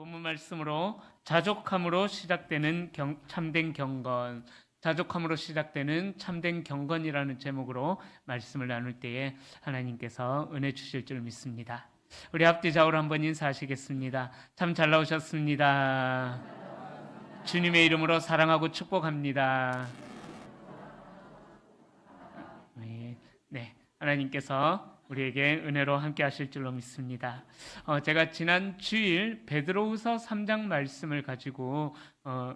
본문 말씀으로 자족함으로 시작되는 참된 경건, 자족함으로 시작되는 참된 경건이라는 제목으로 말씀을 나눌 때에 하나님께서 은혜 주실 줄 믿습니다. 우리 앞뒤 좌우로 한번 인사하시겠습니다. 참 잘 나오셨습니다. 주님의 이름으로 사랑하고 축복합니다. 네, 하나님께서 우리에게 은혜로 함께 하실 줄로 믿습니다. 제가 지난 주일 베드로후서 3장 말씀을 가지고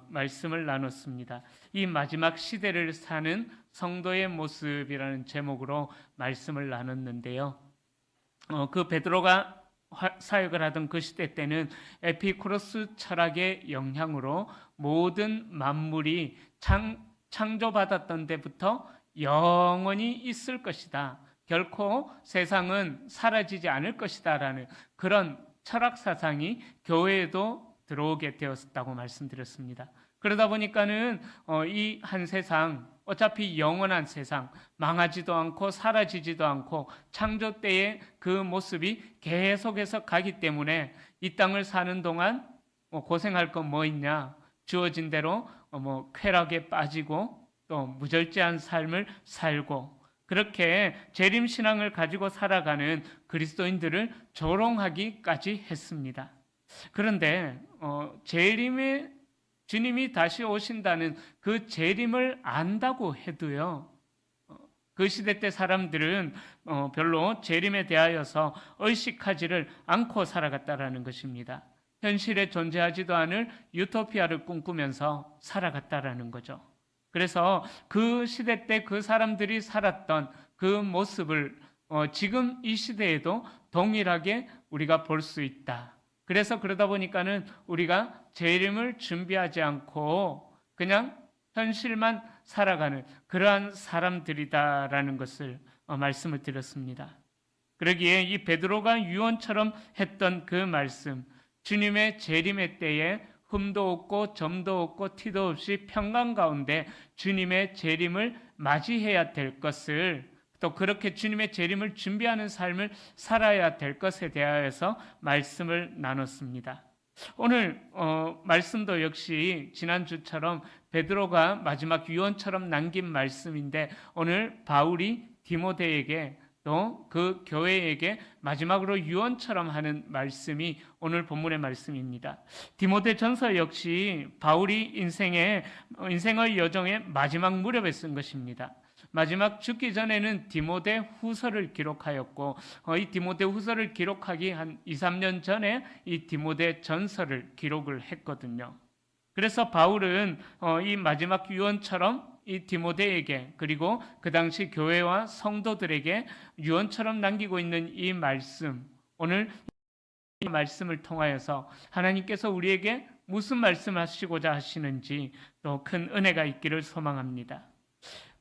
말씀을 나눴습니다. 이 마지막 시대를 사는 성도의 모습이라는 제목으로 말씀을 나눴는데요. 그 베드로가 사역을 하던 그 시대 때는 에피쿠로스 철학의 영향으로 모든 만물이 창조받았던 데부터 영원히 있을 것이다. 결코 세상은 사라지지 않을 것이다 라는 그런 철학 사상이 교회에도 들어오게 되었다고 말씀드렸습니다. 그러다 보니까는 이 한 세상, 어차피 영원한 세상, 망하지도 않고 사라지지도 않고 창조 때의 그 모습이 계속해서 가기 때문에 이 땅을 사는 동안 고생할 건 뭐 있냐, 주어진 대로 쾌락에 빠지고 또 무절제한 삶을 살고 그렇게 재림신앙을 가지고 살아가는 그리스도인들을 조롱하기까지 했습니다. 그런데 재림의 주님이 다시 오신다는 그 재림을 안다고 해도요, 그 시대 때 사람들은 별로 재림에 대하여서 의식하지를 않고 살아갔다라는 것입니다. 현실에 존재하지도 않을 유토피아를 꿈꾸면서 살아갔다라는 거죠. 그래서 그 시대 때 그 사람들이 살았던 그 모습을 지금 이 시대에도 동일하게 우리가 볼 수 있다. 그래서 그러다 보니까는 우리가 재림을 준비하지 않고 그냥 현실만 살아가는 그러한 사람들이다라는 것을 말씀을 드렸습니다. 그러기에 이 베드로가 유언처럼 했던 그 말씀, 주님의 재림의 때에 흠도 없고 점도 없고 티도 없이 평강 가운데 주님의 재림을 맞이해야 될 것을, 또 그렇게 주님의 재림을 준비하는 삶을 살아야 될 것에 대하여서 말씀을 나눴습니다. 오늘 말씀도 역시 지난주처럼 베드로가 마지막 유언처럼 남긴 말씀인데, 오늘 바울이 디모데에게 또 그 교회에게 마지막으로 유언처럼 하는 말씀이 오늘 본문의 말씀입니다. 디모데전서 역시 바울이 인생의 여정의 마지막 무렵에 쓴 것입니다. 마지막 죽기 전에는 디모데 후서를 기록하였고, 이 디모데 후서를 기록하기 한 2, 3년 전에 이 디모데 전서를 기록을 했거든요. 그래서 바울은 이 마지막 유언처럼 이 디모데에게, 그리고 그 당시 교회와 성도들에게 유언처럼 남기고 있는 이 말씀, 오늘 이 말씀을 통하여서 하나님께서 우리에게 무슨 말씀하시고자 하시는지 또 큰 은혜가 있기를 소망합니다.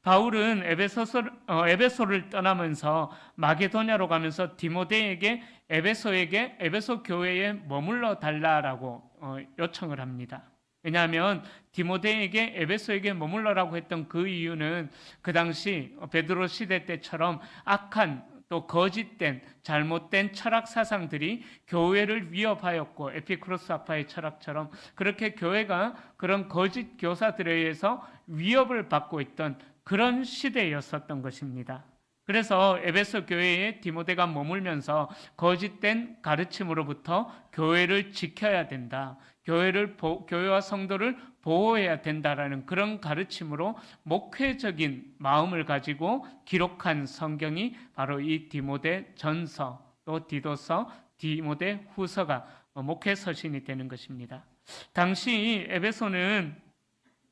바울은 에베소를 떠나면서 마게도냐로 가면서 디모데에게 에베소 교회에 머물러 달라라고 요청을 합니다. 왜냐하면 디모데에게 에베소에게 머물러라고 했던 그 이유는 그 당시 베드로 시대 때처럼 악한 또 거짓된 잘못된 철학 사상들이 교회를 위협하였고, 에피쿠로스 아파의 철학처럼 그렇게 교회가 그런 거짓 교사들에 의해서 위협을 받고 있던 그런 시대였었던 것입니다. 그래서 에베소 교회에 디모데가 머물면서 거짓된 가르침으로부터 교회를 지켜야 된다, 교회와 성도를 보호해야 된다라는 그런 가르침으로 목회적인 마음을 가지고 기록한 성경이 바로 이 디모데 전서, 또 디도서, 디모데 후서가 목회 서신이 되는 것입니다. 당시 에베소는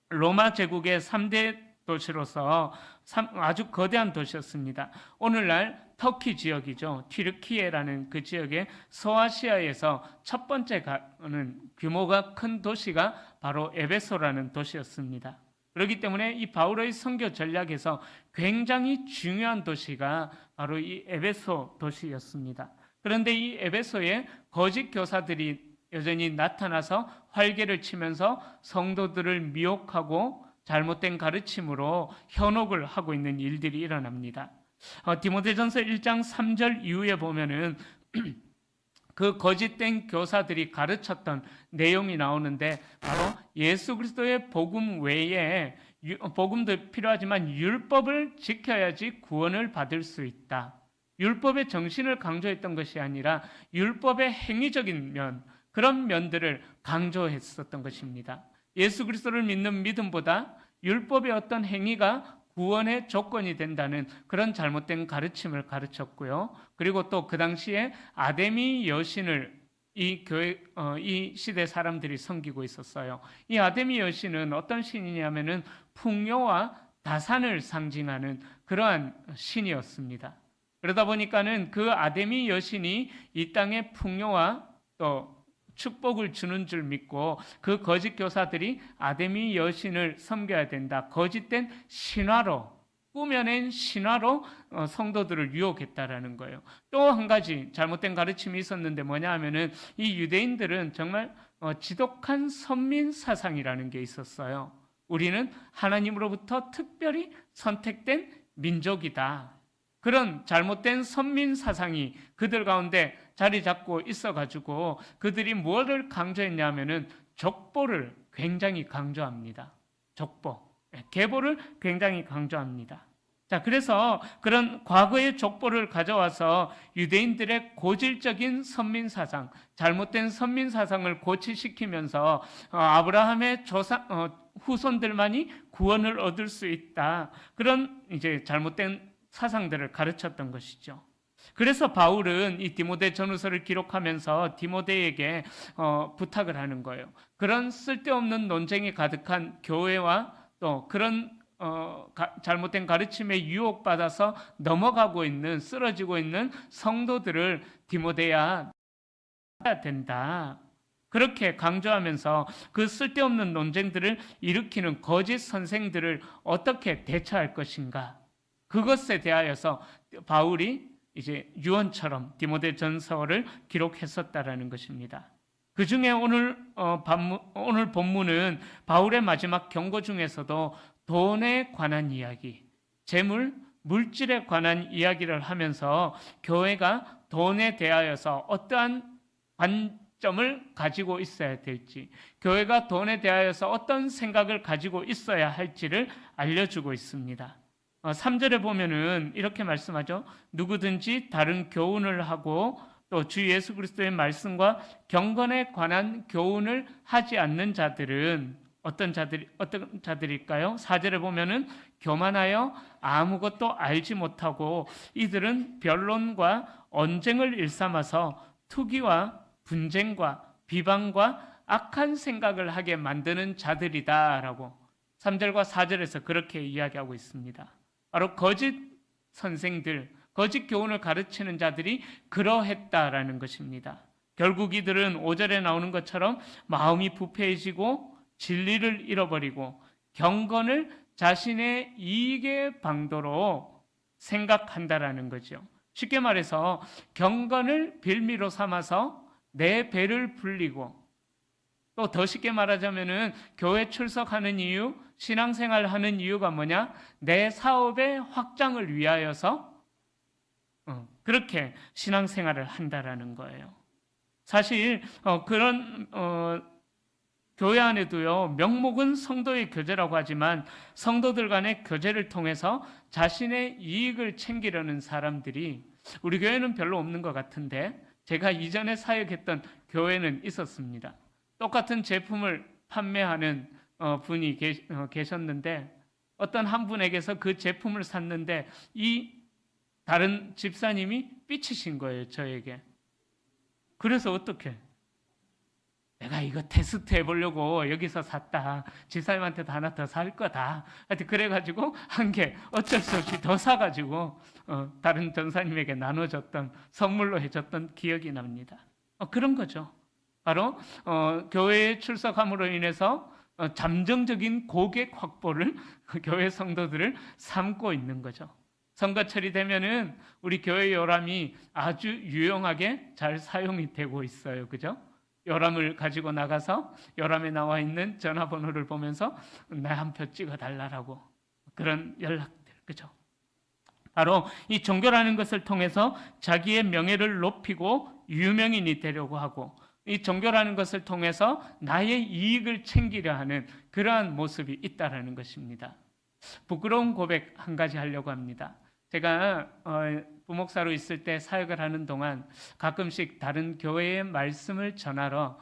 로마 제국의 3대 도시로서 아주 거대한 도시였습니다. 오늘날 터키 지역이죠. 튀르키예라는 그 지역의 서아시아에서 첫 번째 규모가 큰 도시가 바로 에베소라는 도시였습니다. 그렇기 때문에 이 바울의 선교 전략에서 굉장히 중요한 도시가 바로 이 에베소 도시였습니다. 그런데 이 에베소에 거짓 교사들이 여전히 나타나서 활개를 치면서 성도들을 미혹하고 잘못된 가르침으로 현혹을 하고 있는 일들이 일어납니다. 디모데전서 1장 3절 이후에 보면은 그 거짓된 교사들이 가르쳤던 내용이 나오는데 바로 예수 그리스도의 복음 외에 복음도 필요하지만 율법을 지켜야지 구원을 받을 수 있다. 율법의 정신을 강조했던 것이 아니라 율법의 행위적인 면, 그런 면들을 강조했었던 것입니다. 예수 그리스도를 믿는 믿음보다 율법의 어떤 행위가 구원의 조건이 된다는 그런 잘못된 가르침을 가르쳤고요. 그리고 또 그 당시에 아데미 여신을 이 시대 사람들이 섬기고 있었어요. 이 아데미 여신은 어떤 신이냐면은 풍요와 다산을 상징하는 그러한 신이었습니다. 그러다 보니까는 그 아데미 여신이 이 땅에 풍요와 또 축복을 주는 줄 믿고 그 거짓 교사들이 아데미 여신을 섬겨야 된다. 거짓된 신화로, 꾸며낸 신화로 성도들을 유혹했다라는 거예요. 또 한 가지 잘못된 가르침이 있었는데 뭐냐 하면은 이 유대인들은 정말 지독한 선민 사상이라는 게 있었어요. 우리는 하나님으로부터 특별히 선택된 민족이다. 그런 잘못된 선민 사상이 그들 가운데 자리 잡고 있어가지고 그들이 뭐를 강조했냐면은 족보를 굉장히 강조합니다. 족보, 계보를 굉장히 강조합니다. 자, 그래서 그런 과거의 족보를 가져와서 유대인들의 고질적인 선민 사상, 잘못된 선민 사상을 고치시키면서 아브라함의 후손들만이 구원을 얻을 수 있다. 그런 이제 잘못된 사상들을 가르쳤던 것이죠. 그래서 바울은 이 디모데 전후서를 기록하면서 디모데에게 부탁을 하는 거예요. 그런 쓸데없는 논쟁이 가득한 교회와 또 그런 잘못된 가르침에 유혹받아서 넘어가고 있는, 쓰러지고 있는 성도들을 디모데야 해야 된다. 그렇게 강조하면서 그 쓸데없는 논쟁들을 일으키는 거짓 선생들을 어떻게 대처할 것인가? 그것에 대하여서 바울이 이제 유언처럼 디모데 전서를 기록했었다라는 것입니다. 그 중에 오늘 본문은 바울의 마지막 경고 중에서도 돈에 관한 이야기, 재물, 물질에 관한 이야기를 하면서 교회가 돈에 대하여서 어떠한 관점을 가지고 있어야 될지, 교회가 돈에 대하여서 어떤 생각을 가지고 있어야 할지를 알려주고 있습니다. 3절에 보면은 이렇게 말씀하죠. 누구든지 다른 교훈을 하고 또 주 예수 그리스도의 말씀과 경건에 관한 교훈을 하지 않는 자들은 어떤 자들일까요? 4절에 보면은 교만하여 아무것도 알지 못하고 이들은 변론과 언쟁을 일삼아서 투기와 분쟁과 비방과 악한 생각을 하게 만드는 자들이다라고 3절과 4절에서 그렇게 이야기하고 있습니다. 바로 거짓 선생들, 거짓 교훈을 가르치는 자들이 그러했다라는 것입니다. 결국 이들은 5절에 나오는 것처럼 마음이 부패해지고 진리를 잃어버리고 경건을 자신의 이익의 방도로 생각한다라는 거죠. 쉽게 말해서 경건을 빌미로 삼아서 내 배를 불리고 또 더 쉽게 말하자면은 교회 출석하는 이유, 신앙생활 하는 이유가 뭐냐? 내 사업의 확장을 위하여서 그렇게 신앙생활을 한다라는 거예요. 사실 그런 교회 안에도요, 명목은 성도의 교제라고 하지만 성도들 간의 교제를 통해서 자신의 이익을 챙기려는 사람들이 우리 교회는 별로 없는 것 같은데 제가 이전에 사역했던 교회는 있었습니다. 똑같은 제품을 판매하는 분이 계셨는데 어떤 한 분에게서 그 제품을 샀는데 이 다른 집사님이 삐치신 거예요, 저에게. 그래서 어떻게? 내가 이거 테스트 해보려고 여기서 샀다. 집사님한테도 하나 더 살 거다. 하여튼 그래가지고 한 개 어쩔 수 없이 더 사가지고 다른 전사님에게 나눠줬던, 선물로 해줬던 기억이 납니다. 그런 거죠. 바로 교회에 출석함으로 인해서 잠정적인 고객 확보를 교회 성도들을 삼고 있는 거죠. 선거철이 되면은 우리 교회 요람이 아주 유용하게 잘 사용이 되고 있어요. 그죠? 요람을 가지고 나가서 요람에 나와 있는 전화번호를 보면서 나 한 표 찍어달라고 그런 연락들. 그죠? 바로 이 종교라는 것을 통해서 자기의 명예를 높이고 유명인이 되려고 하고 이 종교라는 것을 통해서 나의 이익을 챙기려 하는 그러한 모습이 있다라는 것입니다. 부끄러운 고백 한 가지 하려고 합니다. 제가 부목사로 있을 때 사역을 하는 동안 가끔씩 다른 교회의 말씀을 전하러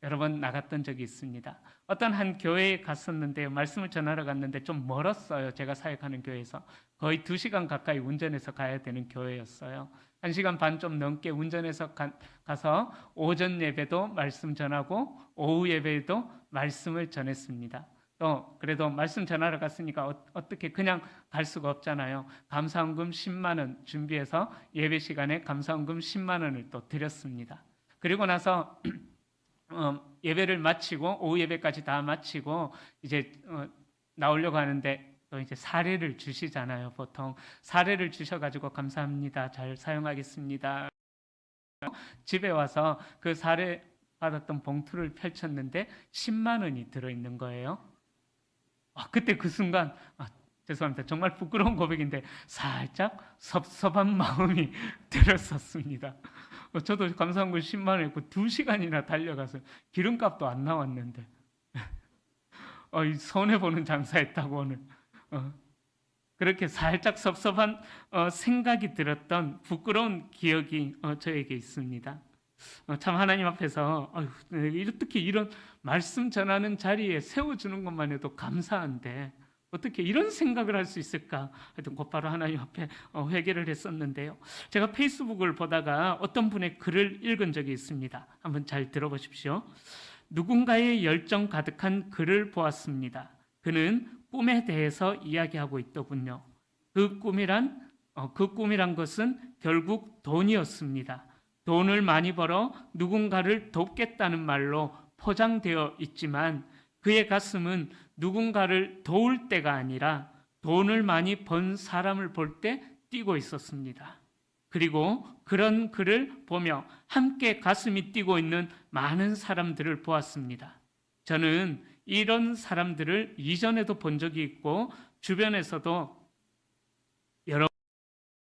여러 번 나갔던 적이 있습니다. 어떤 한 교회에 갔었는데요. 말씀을 전하러 갔는데 좀 멀었어요. 제가 사역하는 교회에서. 거의 2시간 가까이 운전해서 가야 되는 교회였어요. 1시간 반 좀 넘게 운전해서 가서 오전 예배도 말씀 전하고 오후 예배에도 말씀을 전했습니다. 또 그래도 말씀 전하러 갔으니까 어떻게 그냥 갈 수가 없잖아요. 감사헌금 10만 원 준비해서 예배 시간에 감사헌금 10만 원을 또 드렸습니다. 그리고 나서 예배를 마치고 오후 예배까지 다 마치고 이제 나오려고 하는데 또 이제 사례를 주시잖아요. 보통 사례를 주셔가지고 감사합니다. 잘 사용하겠습니다. 집에 와서 그 사례 받았던 봉투를 펼쳤는데 10만 원이 들어있는 거예요. 그때 그 순간 죄송합니다. 정말 부끄러운 고백인데 살짝 섭섭한 마음이 들었었습니다. 저도 감사헌금 10만 원 했고 2시간이나 달려가서 기름값도 안 나왔는데 손해보는 장사했다고 오늘 그렇게 살짝 섭섭한 생각이 들었던 부끄러운 기억이 저에게 있습니다. 참 하나님 앞에서 특히 이런 말씀 전하는 자리에 세워주는 것만 해도 감사한데 어떻게 이런 생각을 할 수 있을까? 하여튼 곧바로 하나님 앞에 회개를 했었는데요. 제가 페이스북을 보다가 어떤 분의 글을 읽은 적이 있습니다. 한번 잘 들어보십시오. 누군가의 열정 가득한 글을 보았습니다. 그는 꿈에 대해서 이야기하고 있더군요. 그 꿈이란 것은 결국 돈이었습니다. 돈을 많이 벌어 누군가를 돕겠다는 말로 포장되어 있지만 그의 가슴은 누군가를 도울 때가 아니라 돈을 많이 번 사람을 볼 때 뛰고 있었습니다. 그리고 그런 글을 보며 함께 가슴이 뛰고 있는 많은 사람들을 보았습니다. 저는 이런 사람들을 이전에도 본 적이 있고 주변에서도 여러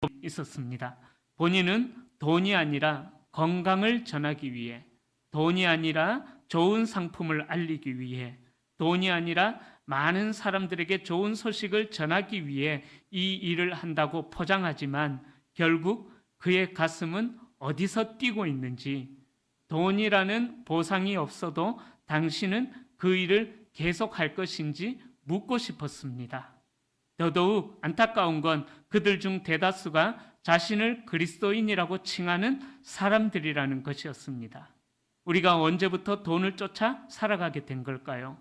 번 있었습니다. 본인은 돈이 아니라 건강을 전하기 위해, 돈이 아니라 좋은 상품을 알리기 위해, 돈이 아니라 많은 사람들에게 좋은 소식을 전하기 위해 이 일을 한다고 포장하지만 결국 그의 가슴은 어디서 뛰고 있는지, 돈이라는 보상이 없어도 당신은 그 일을 계속할 것인지 묻고 싶었습니다. 더더욱 안타까운 건 그들 중 대다수가 자신을 그리스도인이라고 칭하는 사람들이라는 것이었습니다. 우리가 언제부터 돈을 쫓아 살아가게 된 걸까요?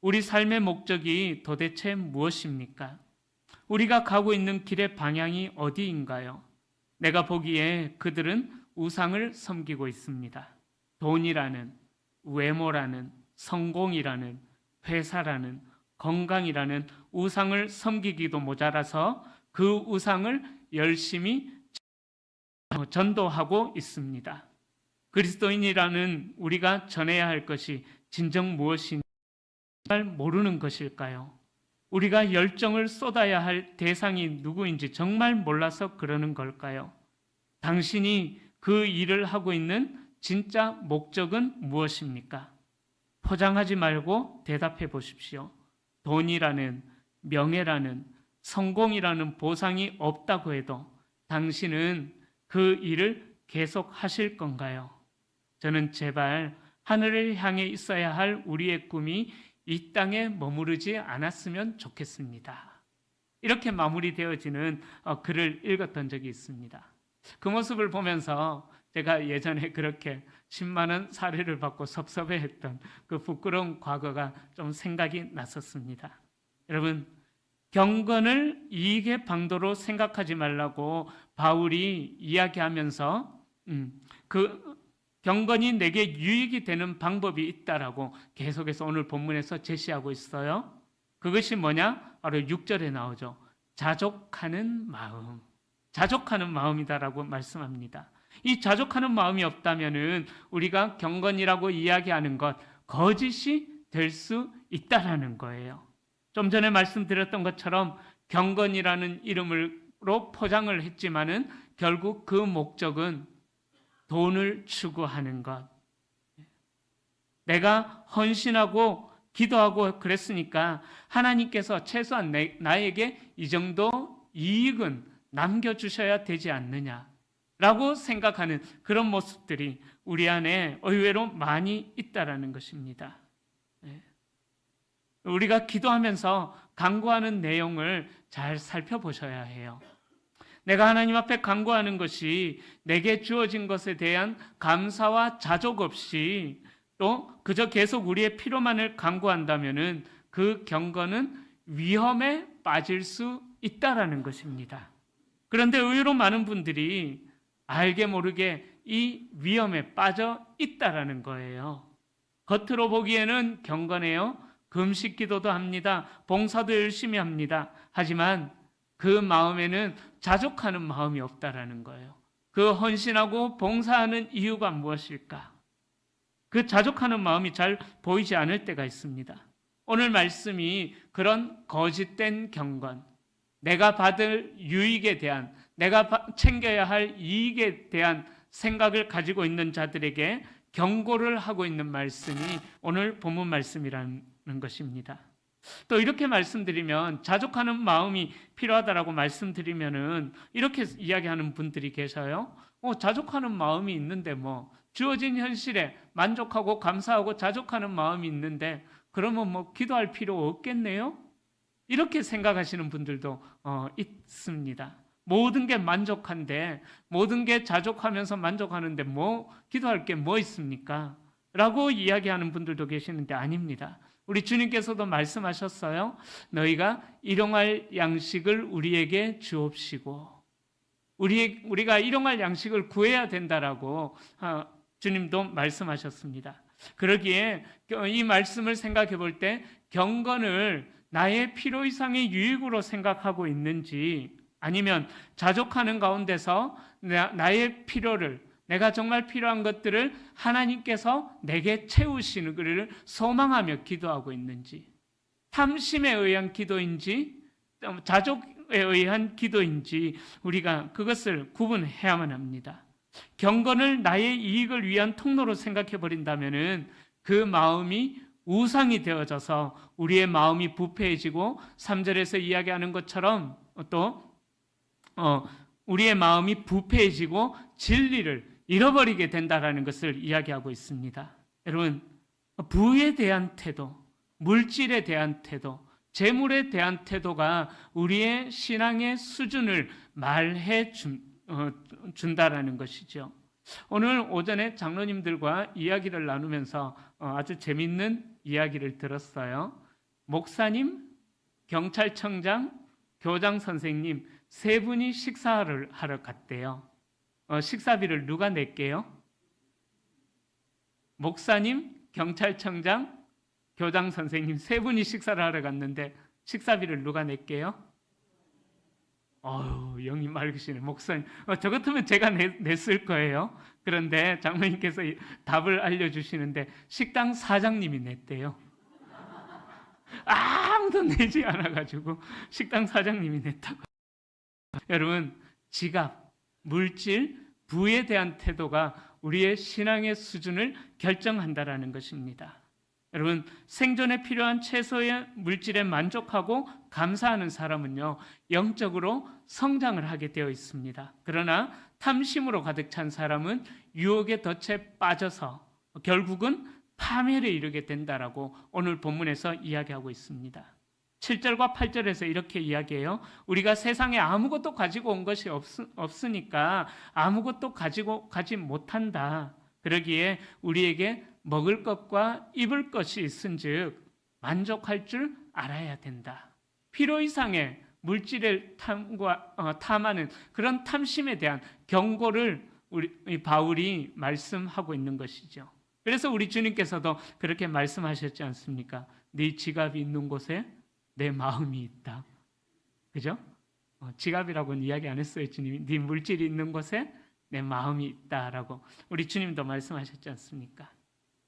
우리 삶의 목적이 도대체 무엇입니까? 우리가 가고 있는 길의 방향이 어디인가요? 내가 보기에 그들은 우상을 섬기고 있습니다. 돈이라는, 외모라는, 성공이라는, 회사라는, 건강이라는 우상을 섬기기도 모자라서 그 우상을 열심히 전도하고 있습니다. 그리스도인이라는 우리가 전해야 할 것이 진정 무엇인지 잘 모르는 것일까요? 우리가 열정을 쏟아야 할 대상이 누구인지 정말 몰라서 그러는 걸까요? 당신이 그 일을 하고 있는 진짜 목적은 무엇입니까? 포장하지 말고 대답해 보십시오. 돈이라는, 명예라는, 성공이라는 보상이 없다고 해도 당신은 그 일을 계속 하실 건가요? 저는 제발 하늘을 향해 있어야 할 우리의 꿈이 이 땅에 머무르지 않았으면 좋겠습니다. 이렇게 마무리되어지는 글을 읽었던 적이 있습니다. 그 모습을 보면서 제가 예전에 그렇게 10만 원 사례를 받고 섭섭해했던 그 부끄러운 과거가 좀 생각이 났었습니다. 여러분, 경건을 이익의 방도로 생각하지 말라고 바울이 이야기하면서 그 경건이 내게 유익이 되는 방법이 있다라고 계속해서 오늘 본문에서 제시하고 있어요. 그것이 뭐냐? 바로 6절에 나오죠. 자족하는 마음. 자족하는 마음이다라고 말씀합니다. 이 자족하는 마음이 없다면은 우리가 경건이라고 이야기하는 것 거짓이 될 수 있다라는 거예요. 좀 전에 말씀드렸던 것처럼 경건이라는 이름으로 포장을 했지만은 결국 그 목적은 돈을 추구하는 것. 내가 헌신하고 기도하고 그랬으니까 하나님께서 최소한 나에게 이 정도 이익은 남겨주셔야 되지 않느냐라고 생각하는 그런 모습들이 우리 안에 의외로 많이 있다라는 것입니다. 우리가 기도하면서 간구하는 내용을 잘 살펴보셔야 해요. 내가 하나님 앞에 간구하는 것이 내게 주어진 것에 대한 감사와 자족 없이 또 그저 계속 우리의 필요만을 간구한다면은 그 경건은 위험에 빠질 수 있다라는 것입니다. 그런데 의외로 많은 분들이 알게 모르게 이 위험에 빠져 있다라는 거예요. 겉으로 보기에는 경건해요. 금식 기도도 합니다. 봉사도 열심히 합니다. 하지만 그 마음에는 자족하는 마음이 없다라는 거예요. 그 헌신하고 봉사하는 이유가 무엇일까? 그 자족하는 마음이 잘 보이지 않을 때가 있습니다. 오늘 말씀이 그런 거짓된 경건, 내가 받을 유익에 대한, 내가 챙겨야 할 이익에 대한 생각을 가지고 있는 자들에게 경고를 하고 있는 말씀이 오늘 본문 말씀이라는 것입니다. 또 이렇게 말씀드리면 자족하는 마음이 필요하다라고 말씀드리면은 이렇게 이야기하는 분들이 계셔요. 자족하는 마음이 있는데 뭐 주어진 현실에 만족하고 감사하고 자족하는 마음이 있는데 그러면 뭐 기도할 필요 없겠네요? 이렇게 생각하시는 분들도 있습니다. 모든 게 만족한데, 모든 게 자족하면서 만족하는데 뭐 기도할 게 뭐 있습니까? 라고 이야기하는 분들도 계시는데 아닙니다. 우리 주님께서도 말씀하셨어요. 너희가 일용할 양식을 우리에게 주옵시고, 우리가 일용할 양식을 구해야 된다라고 주님도 말씀하셨습니다. 그러기에 이 말씀을 생각해 볼 때 경건을 나의 필요 이상의 유익으로 생각하고 있는지, 아니면 자족하는 가운데서 나의 필요를, 내가 정말 필요한 것들을 하나님께서 내게 채우시는 것을 소망하며 기도하고 있는지, 탐심에 의한 기도인지 자족에 의한 기도인지 우리가 그것을 구분해야만 합니다. 경건을 나의 이익을 위한 통로로 생각해 버린다면은 그 마음이 우상이 되어져서 우리의 마음이 부패해지고 3절에서 이야기하는 것처럼 또 우리의 마음이 부패해지고 진리를 잃어버리게 된다라는 것을 이야기하고 있습니다. 여러분, 부에 대한 태도, 물질에 대한 태도, 재물에 대한 태도가 우리의 신앙의 수준을 말해 준다라는 것이죠. 오늘 오전에 장로님들과 이야기를 나누면서 아주 재밌는 이야기를 들었어요. 목사님, 경찰청장, 교장 선생님 세 분이 식사를 하러 갔대요. 식사비를 누가 낼게요? 목사님, 경찰청장, 교장 선생님 세 분이 식사를 하러 갔는데 식사비를 누가 낼게요? 영이 맑으시네. 목사님, 저 같으면 제가 냈을 거예요. 그런데 장로님께서 답을 알려주시는데 식당 사장님이 냈대요. 아무도 내지 않아가지고 식당 사장님이 냈다고. 여러분, 지갑, 물질, 부에 대한 태도가 우리의 신앙의 수준을 결정한다라는 것입니다. 여러분, 생존에 필요한 최소의 물질에 만족하고 감사하는 사람은요, 영적으로 성장을 하게 되어 있습니다. 그러나 탐심으로 가득 찬 사람은 유혹의 덫에 빠져서 결국은 파멸에 이르게 된다라고 오늘 본문에서 이야기하고 있습니다. 7절과 8절에서 이렇게 이야기해요. 우리가 세상에 아무것도 가지고 온 것이 없으니까 아무것도 가지고 가지 못한다. 그러기에 우리에게 먹을 것과 입을 것이 있은즉 만족할 줄 알아야 된다. 필요 이상의 물질을 탐하는 그런 탐심에 대한 경고를 우리 바울이 말씀하고 있는 것이죠. 그래서 우리 주님께서도 그렇게 말씀하셨지 않습니까? 네 지갑이 있는 곳에 내 마음이 있다. 그죠? 지갑이라고는 이야기 안 했어요. 주님이 네 물질이 있는 곳에 내 마음이 있다라고 우리 주님도 말씀하셨지 않습니까?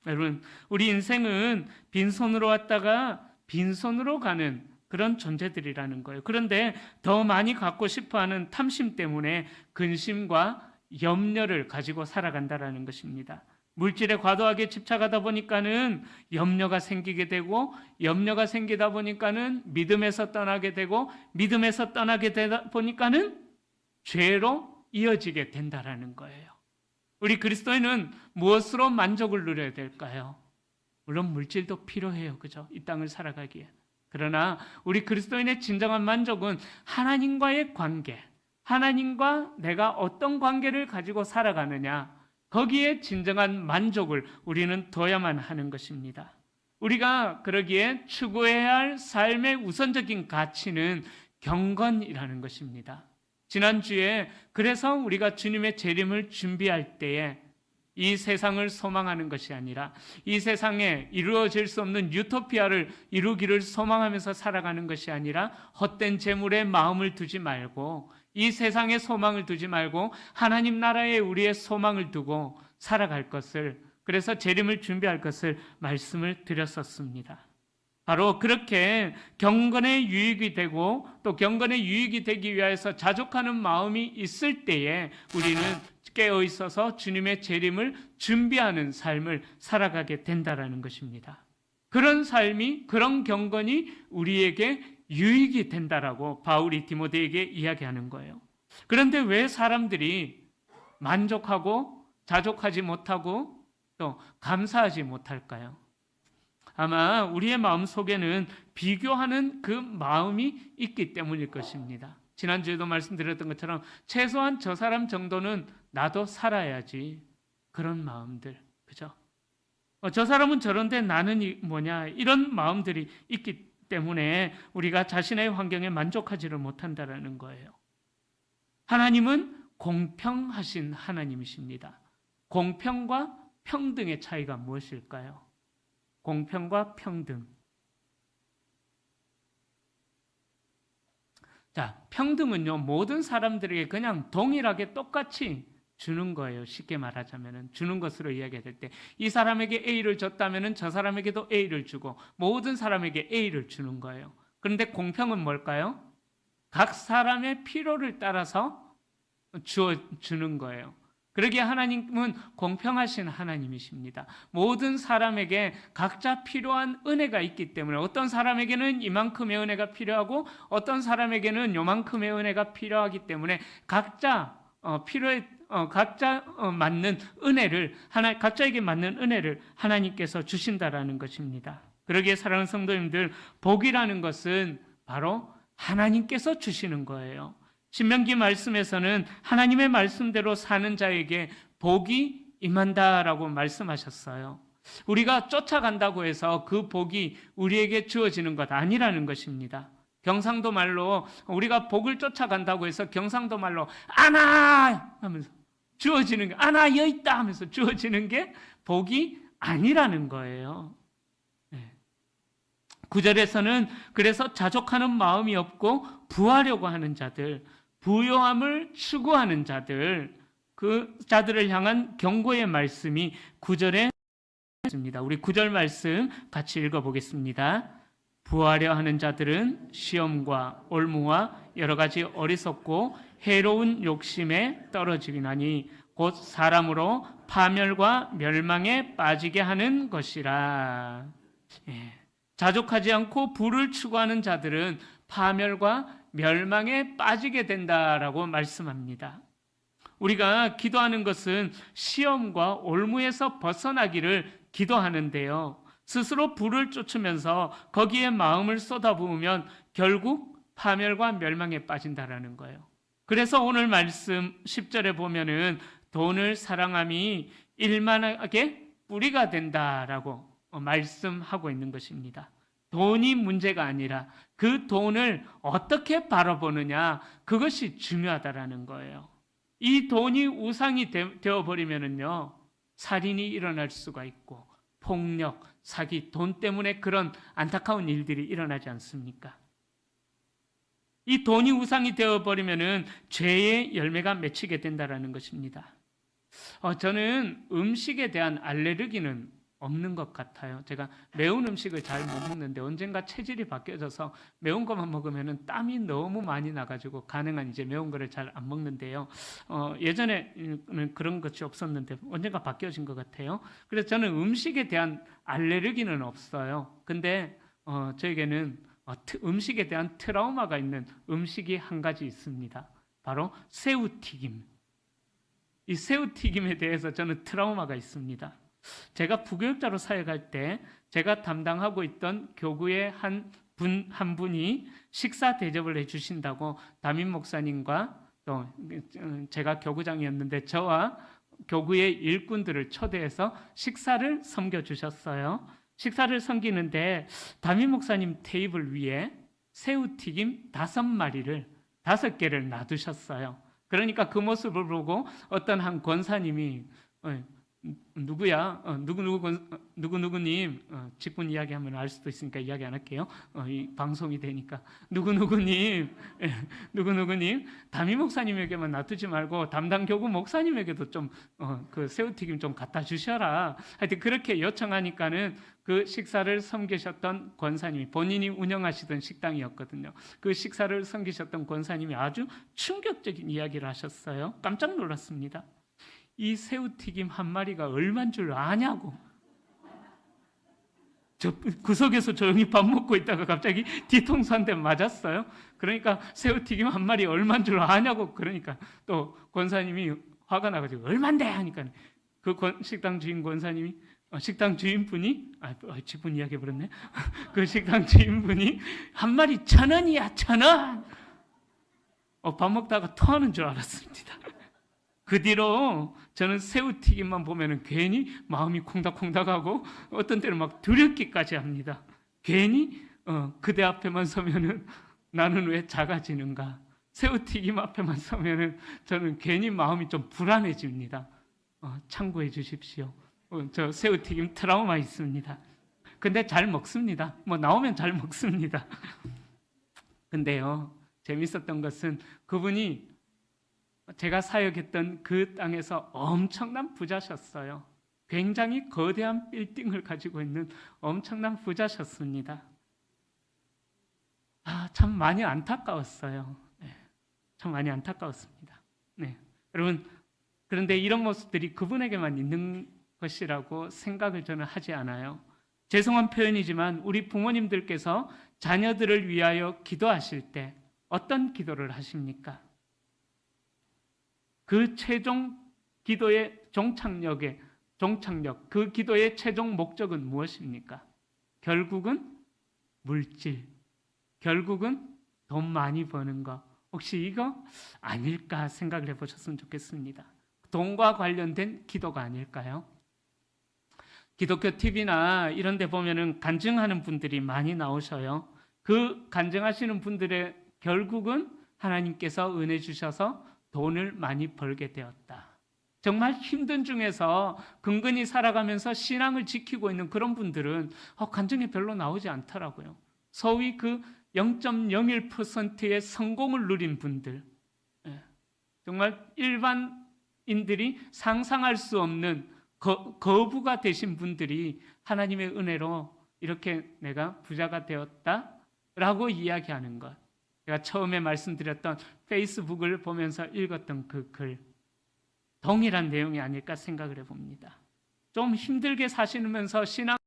여러분, 우리 인생은 빈손으로 왔다가 빈손으로 가는 그런 존재들이라는 거예요. 그런데 더 많이 갖고 싶어하는 탐심 때문에 근심과 염려를 가지고 살아간다라는 것입니다. 물질에 과도하게 집착하다 보니까는 염려가 생기게 되고, 염려가 생기다 보니까는 믿음에서 떠나게 되고, 믿음에서 떠나게 되다 보니까는 죄로 이어지게 된다라는 거예요. 우리 그리스도인은 무엇으로 만족을 누려야 될까요? 물론 물질도 필요해요. 그죠? 이 땅을 살아가기에. 그러나 우리 그리스도인의 진정한 만족은 하나님과의 관계, 하나님과 내가 어떤 관계를 가지고 살아가느냐, 거기에 진정한 만족을 우리는 둬야만 하는 것입니다. 우리가 그러기에 추구해야 할 삶의 우선적인 가치는 경건이라는 것입니다. 지난주에 그래서 우리가 주님의 재림을 준비할 때에 이 세상을 소망하는 것이 아니라 이 세상에 이루어질 수 없는 유토피아를 이루기를 소망하면서 살아가는 것이 아니라 헛된 재물에 마음을 두지 말고, 이 세상에 소망을 두지 말고 하나님 나라에 우리의 소망을 두고 살아갈 것을, 그래서 재림을 준비할 것을 말씀을 드렸었습니다. 바로 그렇게 경건의 유익이 되고 또 경건의 유익이 되기 위해서 자족하는 마음이 있을 때에 우리는 깨어 있어서 주님의 재림을 준비하는 삶을 살아가게 된다라는 것입니다. 그런 삶이, 그런 경건이 우리에게 유익이 된다라고 바울이 디모데에게 이야기하는 거예요. 그런데 왜 사람들이 만족하고 자족하지 못하고 또 감사하지 못할까요? 아마 우리의 마음 속에는 비교하는 그 마음이 있기 때문일 것입니다. 지난주에도 말씀드렸던 것처럼 최소한 저 사람 정도는 나도 살아야지, 그런 마음들, 그죠? 저 사람은 저런데 나는 뭐냐, 이런 마음들이 있기 때문에 우리가 자신의 환경에 만족하지를 못한다라는 거예요. 하나님은 공평하신 하나님이십니다. 공평과 평등의 차이가 무엇일까요? 공평과 평등. 자, 평등은요, 모든 사람들에게 그냥 동일하게 똑같이 주는 거예요. 쉽게 말하자면 주는 것으로 이야기할 때 이 사람에게 A를 줬다면 저 사람에게도 A를 주고 모든 사람에게 A를 주는 거예요. 그런데 공평은 뭘까요? 각 사람의 필요를 따라서 주는 거예요. 그러기에 하나님은 공평하신 하나님이십니다. 모든 사람에게 각자 필요한 은혜가 있기 때문에 어떤 사람에게는 이만큼의 은혜가 필요하고 어떤 사람에게는 요만큼의 은혜가 필요하기 때문에 각자 맞는 은혜를 각자에게 맞는 은혜를 하나님께서 주신다라는 것입니다. 그러기에 사랑하는 성도님들, 복이라는 것은 바로 하나님께서 주시는 거예요. 신명기 말씀에서는 하나님의 말씀대로 사는 자에게 복이 임한다라고 말씀하셨어요. 우리가 쫓아간다고 해서 그 복이 우리에게 주어지는 것 아니라는 것입니다. 경상도 말로 우리가 복을 쫓아간다고 해서 경상도 말로 아나 하면서 주어지는 게, 아나 여 있다 하면서 주어지는 게 복이 아니라는 거예요. 9절에서는 그래서 자족하는 마음이 없고 부하려고 하는 자들, 부요함을 추구하는 자들, 그 자들을 향한 경고의 말씀이 9절에 있습니다. 우리 9절 말씀 같이 읽어보겠습니다. 부하려 하는 자들은 시험과 올무와 여러 가지 어리석고 해로운 욕심에 떨어지나니 곧 사람으로 파멸과 멸망에 빠지게 하는 것이라. 자족하지 않고 부를 추구하는 자들은 파멸과 멸망에 빠지게 된다라고 말씀합니다. 우리가 기도하는 것은 시험과 올무에서 벗어나기를 기도하는데요, 스스로 부를 쫓으면서 거기에 마음을 쏟아부으면 결국 파멸과 멸망에 빠진다라는 거예요. 그래서 오늘 말씀 10절에 보면은 돈을 사랑함이 일만하게 뿌리가 된다라고 말씀하고 있는 것입니다. 돈이 문제가 아니라 그 돈을 어떻게 바라보느냐, 그것이 중요하다라는 거예요. 이 돈이 우상이 되어버리면은요, 살인이 일어날 수가 있고 폭력, 사기, 돈 때문에 그런 안타까운 일들이 일어나지 않습니까? 이 돈이 우상이 되어버리면은 죄의 열매가 맺히게 된다라는 것입니다. 저는 음식에 대한 알레르기는 없는 것 같아요. 제가 매운 음식을 잘 못 먹는데 언젠가 체질이 바뀌어져서 매운 것만 먹으면 땀이 너무 많이 나가지고 가능한 이제 매운 거를 잘 안 먹는데요. 예전에는 그런 것이 없었는데 언젠가 바뀌어진 것 같아요. 그래서 저는 음식에 대한 알레르기는 없어요. 근데 저에게는 음식에 대한 트라우마가 있는 음식이 한 가지 있습니다. 바로 새우튀김. 이 새우튀김에 대해서 저는 트라우마가 있습니다. 제가 부교육자로 사역할 때 제가 담당하고 있던 교구의 한 분이 식사 대접을 해주신다고 담임 목사님과 또 제가 교구장이었는데 저와 교구의 일꾼들을 초대해서 식사를 섬겨주셨어요. 식사를 섬기는데 담임 목사님 테이블 위에 새우튀김 5마리를 5개를 놔두셨어요. 그러니까 그 모습을 보고 어떤 한 권사님이 누구야? 누구누구님, 직분 이야기하면 알 수도 있으니까 이야기 안 할게요. 이 방송이 되니까. 누구누구님, 담임 목사님에게만 놔두지 말고 담당 교구 목사님에게도 좀, 그 새우튀김 좀 갖다 주셔라. 하여튼 그렇게 요청하니까는 그 식사를 섬기셨던 권사님이 본인이 운영하시던 식당이었거든요. 그 식사를 섬기셨던 권사님이 아주 충격적인 이야기를 하셨어요. 깜짝 놀랐습니다. 이 새우튀김 한 마리가 얼만 줄 아냐고. 저 구석에서 조용히 밥 먹고 있다가 갑자기 뒤통수 한 대 맞았어요. 그러니까 새우튀김 한 마리 얼만 줄 아냐고. 그러니까 또 권사님이 화가 나가지고 얼만데 하니까 그 식당 주인 권사님이 식당 주인분이 직분 이야기 해버렸네. 그 식당 주인분이 한 마리 1,000원이야 1,000원. 밥 먹다가 토하는 줄 알았습니다. 그 뒤로 저는 새우튀김만 보면 괜히 마음이 콩닥콩닥하고 어떤 때는 막 두렵기까지 합니다. 괜히 그대 앞에만 서면은 나는 왜 작아지는가. 새우튀김 앞에만 서면은 저는 괜히 마음이 좀 불안해집니다. 참고해 주십시오. 저 새우튀김 트라우마 있습니다. 근데 잘 먹습니다. 나오면 잘 먹습니다. 근데요, 재밌었던 것은 그분이 제가 사역했던 그 땅에서 엄청난 부자셨어요. 굉장히 거대한 빌딩을 가지고 있는 엄청난 부자셨습니다. 참 많이 안타까웠어요. 네, 참 많이 안타까웠습니다. 네, 여러분, 그런데 이런 모습들이 그분에게만 있는 것이라고 생각을 저는 하지 않아요. 죄송한 표현이지만 우리 부모님들께서 자녀들을 위하여 기도하실 때 어떤 기도를 하십니까? 그 최종 기도의 종착역, 그 기도의 최종 목적은 무엇입니까? 결국은 물질, 결국은 돈 많이 버는 거. 혹시 이거 아닐까 생각을 해보셨으면 좋겠습니다. 돈과 관련된 기도가 아닐까요? 기독교 TV나 이런 데 보면은 간증하는 분들이 많이 나오셔요. 그 간증하시는 분들의 결국은 하나님께서 은혜 주셔서 돈을 많이 벌게 되었다. 정말 힘든 중에서 근근히 살아가면서 신앙을 지키고 있는 그런 분들은 간증이 별로 나오지 않더라고요. 소위 그 0.01%의 성공을 누린 분들, 정말 일반인들이 상상할 수 없는 거부가 되신 분들이 하나님의 은혜로 이렇게 내가 부자가 되었다라고 이야기하는 것. 제가 처음에 말씀드렸던 페이스북을 보면서 읽었던 그 글, 동일한 내용이 아닐까 생각을 해봅니다. 좀 힘들게 사시면서 신앙,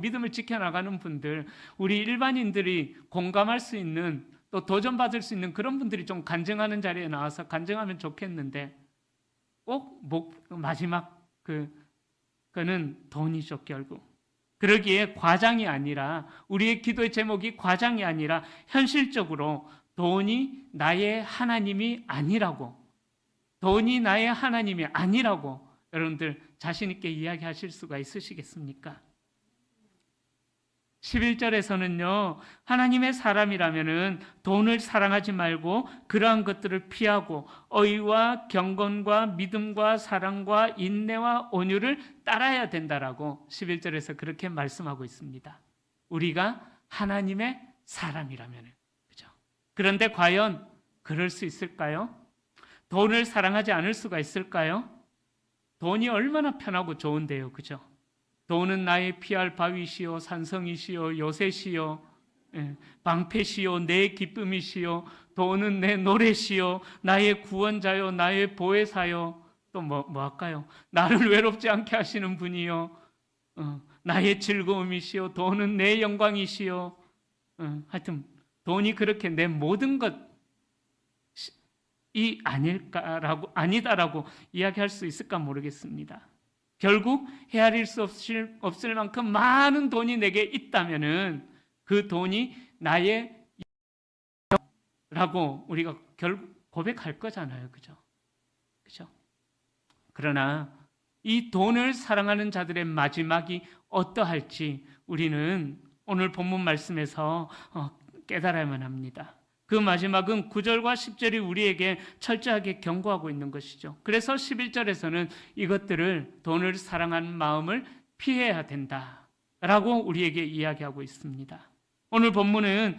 믿음을 지켜나가는 분들, 우리 일반인들이 공감할 수 있는, 또 도전받을 수 있는 그런 분들이 좀 간증하는 자리에 나와서 간증하면 좋겠는데 꼭 마지막 그는 돈이죠, 결국. 그러기에 과장이 아니라, 우리의 기도의 제목이 과장이 아니라 현실적으로 돈이 나의 하나님이 아니라고, 돈이 나의 하나님이 아니라고 여러분들 자신 있게 이야기하실 수가 있으시겠습니까? 11절에서는요, 하나님의 사람이라면은 돈을 사랑하지 말고 그러한 것들을 피하고 의와 경건과 믿음과 사랑과 인내와 온유를 따라야 된다라고 11절에서 그렇게 말씀하고 있습니다. 우리가 하나님의 사람이라면은, 그죠? 그런데 과연 그럴 수 있을까요? 돈을 사랑하지 않을 수가 있을까요? 돈이 얼마나 편하고 좋은데요, 그죠? 돈은 나의 피할 바위시요 산성이시요 요새시요 방패시요 내 기쁨이시요 돈은 내 노래시요 나의 구원자요 나의 보혜사요 또 뭐 할까요? 나를 외롭지 않게 하시는 분이요 나의 즐거움이시요 돈은 내 영광이시요 하여튼 돈이 그렇게 내 모든 것이 아니다라고 이야기할 수 있을까 모르겠습니다. 결국 헤아릴 수 없을 만큼 많은 돈이 내게 있다면은 그 돈이 나의 라고 우리가 결국 고백할 거잖아요. 그죠? 그죠? 그러나 이 돈을 사랑하는 자들의 마지막이 어떠할지 우리는 오늘 본문 말씀에서 깨달아야만 합니다. 그 마지막은 9절과 10절이 우리에게 철저하게 경고하고 있는 것이죠. 그래서 11절에서는 이것들을 돈을 사랑하는 마음을 피해야 된다라고 우리에게 이야기하고 있습니다. 오늘 본문은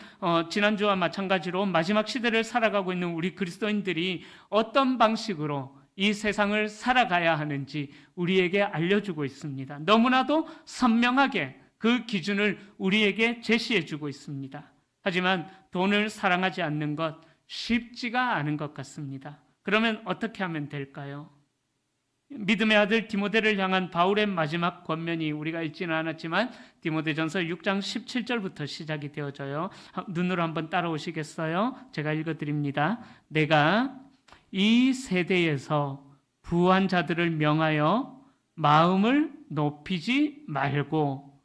지난주와 마찬가지로 마지막 시대를 살아가고 있는 우리 그리스도인들이 어떤 방식으로 이 세상을 살아가야 하는지 우리에게 알려주고 있습니다. 너무나도 선명하게 그 기준을 우리에게 제시해주고 있습니다. 하지만 돈을 사랑하지 않는 것 쉽지가 않은 것 같습니다. 그러면 어떻게 하면 될까요? 믿음의 아들 디모데를 향한 바울의 마지막 권면이 우리가 읽지는 않았지만 디모데전서 6장 17절부터 시작이 되어져요. 눈으로 한번 따라오시겠어요? 제가 읽어드립니다. 내가 이 세대에서 부한 자들을 명하여 마음을 높이지 말고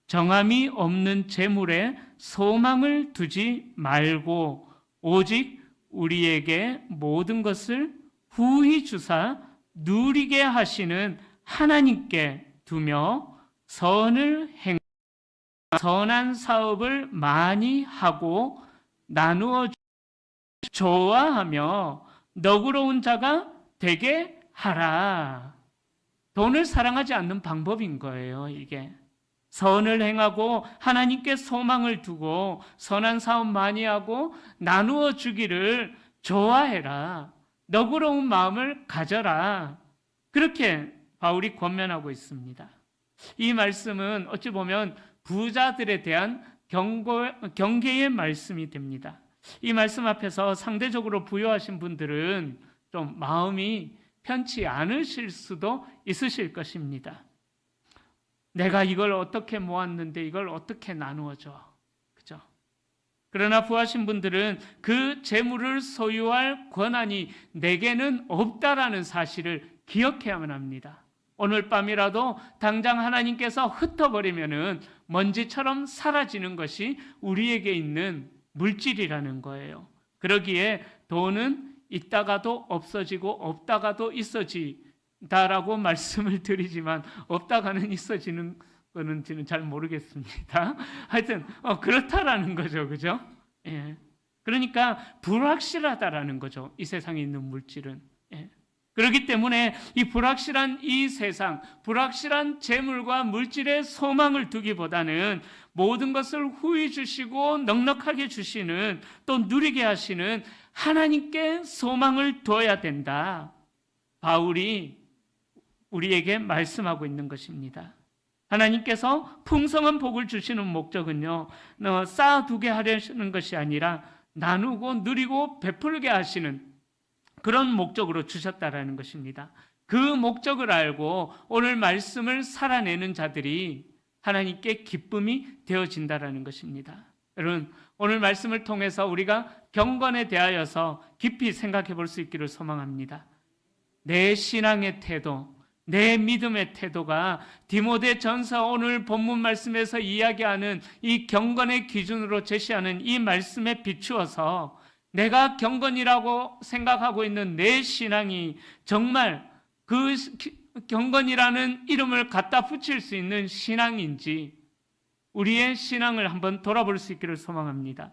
정함이 없는 재물에 소망을 두지 말고 오직 우리에게 모든 것을 후히 주사 누리게 하시는 하나님께 두며 선한 사업을 많이 하고 나누어 좋아하며 너그러운 자가 되게 하라. 돈을 사랑하지 않는 방법인 거예요, 이게. 선을 행하고 하나님께 소망을 두고 선한 사업 많이 하고 나누어 주기를 좋아해라. 너그러운 마음을 가져라. 그렇게 바울이 권면하고 있습니다. 이 말씀은 어찌 보면 부자들에 대한 경계의 말씀이 됩니다. 이 말씀 앞에서 상대적으로 부유하신 분들은 좀 마음이 편치 않으실 수도 있으실 것입니다. 내가 이걸 어떻게 모았는데 이걸 어떻게 나누어줘? 그죠? 그러나 부하신 분들은 그 재물을 소유할 권한이 내게는 없다라는 사실을 기억해야만 합니다. 오늘 밤이라도 당장 하나님께서 흩어버리면은 먼지처럼 사라지는 것이 우리에게 있는 물질이라는 거예요. 그러기에 돈은 있다가도 없어지고 없다가도 있어지다라고 말씀을 드리지만 없다가는 있어지는 거는 저는 잘 모르겠습니다. 하여튼 그렇다라는 거죠, 그죠? 예. 그러니까 불확실하다라는 거죠. 이 세상에 있는 물질은. 예. 그렇기 때문에 이 불확실한 이 세상, 불확실한 재물과 물질에 소망을 두기보다는 모든 것을 후히 주시고 넉넉하게 주시는 또 누리게 하시는 하나님께 소망을 둬야 된다. 바울이 우리에게 말씀하고 있는 것입니다. 하나님께서 풍성한 복을 주시는 목적은요, 쌓아두게 하려는 것이 아니라 나누고 누리고 베풀게 하시는 그런 목적으로 주셨다라는 것입니다. 그 목적을 알고 오늘 말씀을 살아내는 자들이 하나님께 기쁨이 되어진다라는 것입니다. 여러분, 오늘 말씀을 통해서 우리가 경건에 대하여서 깊이 생각해 볼 수 있기를 소망합니다. 내 신앙의 태도, 내 믿음의 태도가 디모데전서 오늘 본문 말씀에서 이야기하는 이 경건의 기준으로 제시하는 이 말씀에 비추어서 내가 경건이라고 생각하고 있는 내 신앙이 정말 그 경건이라는 이름을 갖다 붙일 수 있는 신앙인지 우리의 신앙을 한번 돌아볼 수 있기를 소망합니다.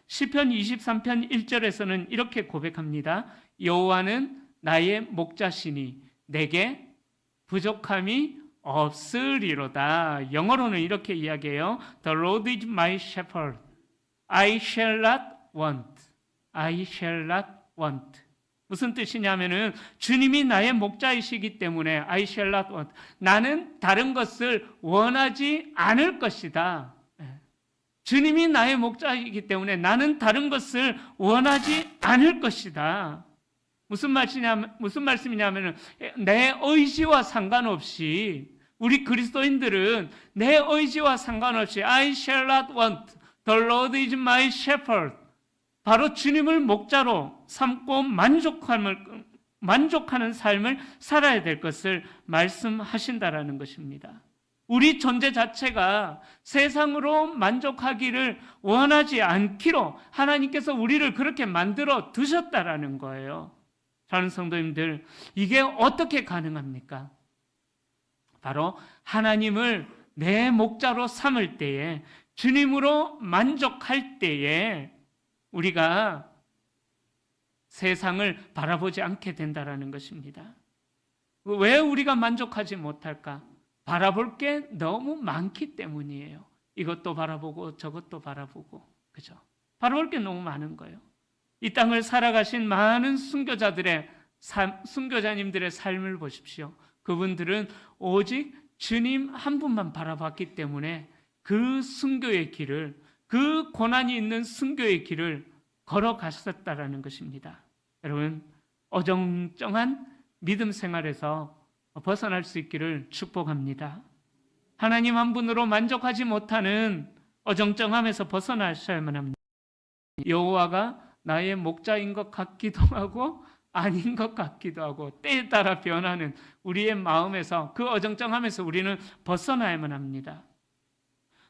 시편 23편 1절에서는 이렇게 고백합니다. 여호와는 나의 목자시니 내게 부족함이 없으리로다. 영어로는 이렇게 이야기해요. The Lord is my shepherd. I shall not want. I shall not want. 무슨 뜻이냐면은 주님이 나의 목자이시기 때문에 I shall not want. 나는 다른 것을 원하지 않을 것이다. 주님이 나의 목자이기 때문에 나는 다른 것을 원하지 않을 것이다. 무슨 말씀이냐면은 내 의지와 상관없이 우리 그리스도인들은 내 의지와 상관없이 I shall not want. The Lord is my shepherd. 바로 주님을 목자로 삼고 만족하는 삶을 살아야 될 것을 말씀하신다라는 것입니다. 우리 존재 자체가 세상으로 만족하기를 원하지 않기로 하나님께서 우리를 그렇게 만들어 두셨다라는 거예요. 사랑하는 성도님들, 이게 어떻게 가능합니까? 바로 하나님을 내 목자로 삼을 때에, 주님으로 만족할 때에 우리가 세상을 바라보지 않게 된다라는 것입니다. 왜 우리가 만족하지 못할까? 바라볼 게 너무 많기 때문이에요. 이것도 바라보고 저것도 바라보고, 그죠? 바라볼 게 너무 많은 거예요. 이 땅을 살아가신 많은 순교자님들의 삶을 보십시오. 그분들은 오직 주님 한 분만 바라봤기 때문에 그 순교의 길을, 그 고난이 있는 순교의 길을 걸어갔었다라는 것입니다. 여러분, 어정쩡한 믿음 생활에서 벗어날 수 있기를 축복합니다. 하나님 한 분으로 만족하지 못하는 어정쩡함에서 벗어나셔야만 합니다. 여호와가 나의 목자인 것 같기도 하고 아닌 것 같기도 하고, 때에 따라 변하는 우리의 마음에서, 그 어정쩡함에서 우리는 벗어나야만 합니다.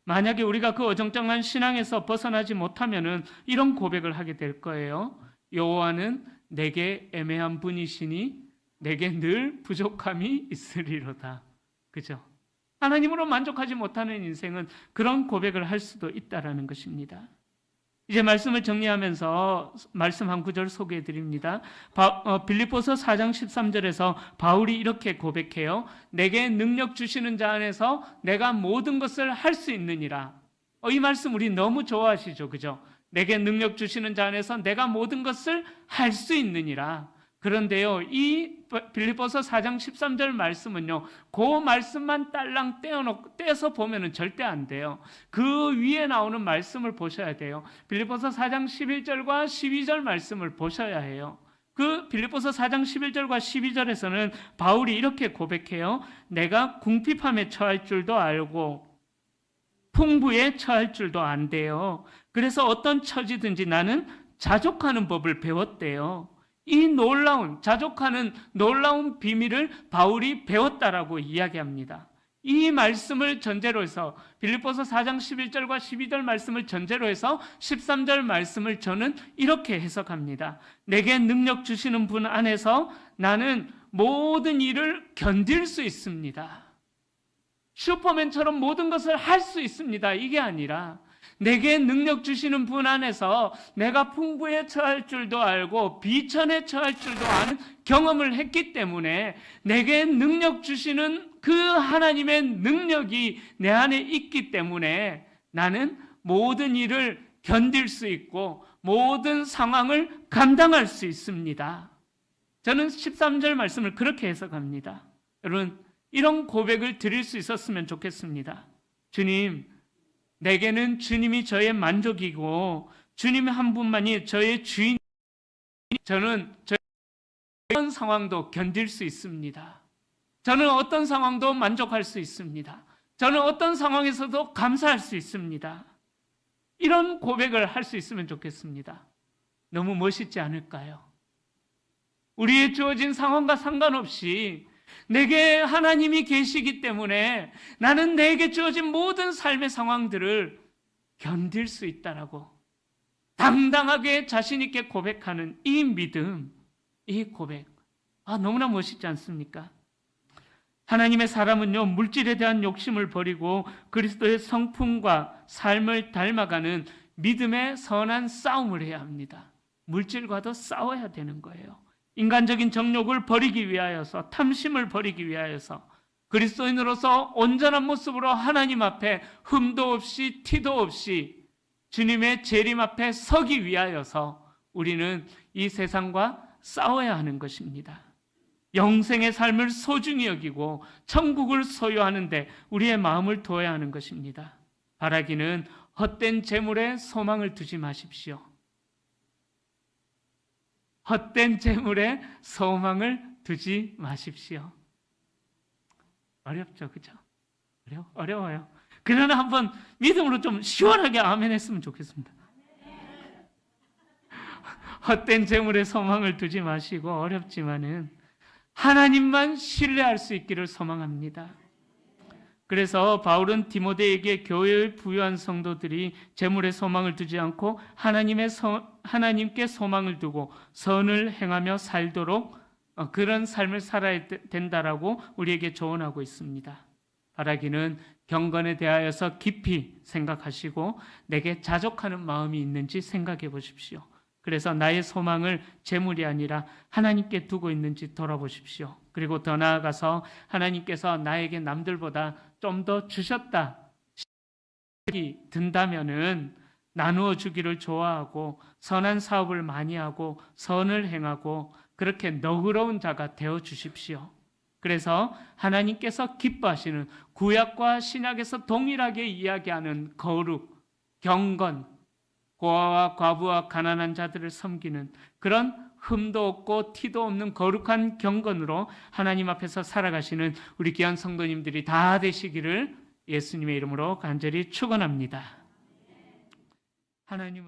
만약에 우리가 그 어정쩡한 신앙에서 벗어나지 못하면은 이런 고백을 하게 될 거예요. 여호와는 내게 애매한 분이시니 내게 늘 부족함이 있으리로다. 그죠? 하나님으로 만족하지 못하는 인생은 그런 고백을 할 수도 있다라는 것입니다. 이제 말씀을 정리하면서 말씀 한 구절 소개해 드립니다. 빌립보서 4장 13절에서 바울이 이렇게 고백해요. 내게 능력 주시는 자 안에서 내가 모든 것을 할 수 있느니라. 이 말씀 우리 너무 좋아하시죠, 그죠? 내게 능력 주시는 자 안에서 내가 모든 것을 할 수 있느니라. 그런데요, 이 빌립보서 4장 13절 말씀은요, 그 말씀만 딸랑 떼서 보면은 절대 안 돼요. 그 위에 나오는 말씀을 보셔야 돼요. 빌립보서 4장 11절과 12절 말씀을 보셔야 해요. 그 빌립보서 4장 11절과 12절에서는 바울이 이렇게 고백해요. 내가 궁핍함에 처할 줄도 알고 풍부에 처할 줄도 안돼요. 그래서 어떤 처지든지 나는 자족하는 법을 배웠대요. 이 자족하는 놀라운 비밀을 바울이 배웠다라고 이야기합니다. 이 말씀을 전제로 해서 빌립보서 4장 11절과 12절 말씀을 전제로 해서 13절 말씀을 저는 이렇게 해석합니다. 내게 능력 주시는 분 안에서 나는 모든 일을 견딜 수 있습니다. 슈퍼맨처럼 모든 것을 할 수 있습니다. 이게 아니라 내게 능력 주시는 분 안에서 내가 풍부에 처할 줄도 알고 비천에 처할 줄도 아는 경험을 했기 때문에 내게 능력 주시는 그 하나님의 능력이 내 안에 있기 때문에 나는 모든 일을 견딜 수 있고 모든 상황을 감당할 수 있습니다. 저는 13절 말씀을 그렇게 해석합니다. 여러분, 이런 고백을 드릴 수 있었으면 좋겠습니다. 주님, 내게는 주님이 저의 만족이고 주님 한 분만이 저의 주인. 저는 어떤 상황도 견딜 수 있습니다. 저는 어떤 상황도 만족할 수 있습니다. 저는 어떤 상황에서도 감사할 수 있습니다. 이런 고백을 할 수 있으면 좋겠습니다. 너무 멋있지 않을까요? 우리의 주어진 상황과 상관없이 내게 하나님이 계시기 때문에 나는 내게 주어진 모든 삶의 상황들을 견딜 수 있다라고 당당하게 자신 있게 고백하는 이 믿음, 이 고백, 너무나 멋있지 않습니까? 하나님의 사람은요, 물질에 대한 욕심을 버리고 그리스도의 성품과 삶을 닮아가는 믿음의 선한 싸움을 해야 합니다. 물질과도 싸워야 되는 거예요. 인간적인 정욕을 버리기 위하여서, 탐심을 버리기 위하여서 그리스도인으로서 온전한 모습으로 하나님 앞에 흠도 없이 티도 없이 주님의 재림 앞에 서기 위하여서 우리는 이 세상과 싸워야 하는 것입니다. 영생의 삶을 소중히 여기고 천국을 소유하는데 우리의 마음을 두어야 하는 것입니다. 바라기는 헛된 재물에 소망을 두지 마십시오. 헛된 재물에 소망을 두지 마십시오. 어렵죠, 그죠? 어려워요. 그러나 한번 믿음으로 좀 시원하게 아멘 했으면 좋겠습니다. 헛된 재물에 소망을 두지 마시고 어렵지만은 하나님만 신뢰할 수 있기를 소망합니다. 그래서 바울은 디모데에게 교회의 부유한 성도들이 재물에 소망을 두지 않고 하나님께 소망을 두고 선을 행하며 살도록 그런 삶을 살아야 된다라고 우리에게 조언하고 있습니다. 바라기는 경건에 대하여서 깊이 생각하시고 내게 자족하는 마음이 있는지 생각해 보십시오. 그래서 나의 소망을 재물이 아니라 하나님께 두고 있는지 돌아보십시오. 그리고 더 나아가서 하나님께서 나에게 남들보다 좀 더 주셨다 생각이 든다면은 나누어 주기를 좋아하고 선한 사업을 많이 하고 선을 행하고 그렇게 너그러운 자가 되어 주십시오. 그래서 하나님께서 기뻐하시는 구약과 신약에서 동일하게 이야기하는 거룩, 경건, 고아와 과부와 가난한 자들을 섬기는 그런 흠도 없고 티도 없는 거룩한 경건으로 하나님 앞에서 살아가시는 우리 귀한 성도님들이 다 되시기를 예수님의 이름으로 간절히 축원합니다. 하나님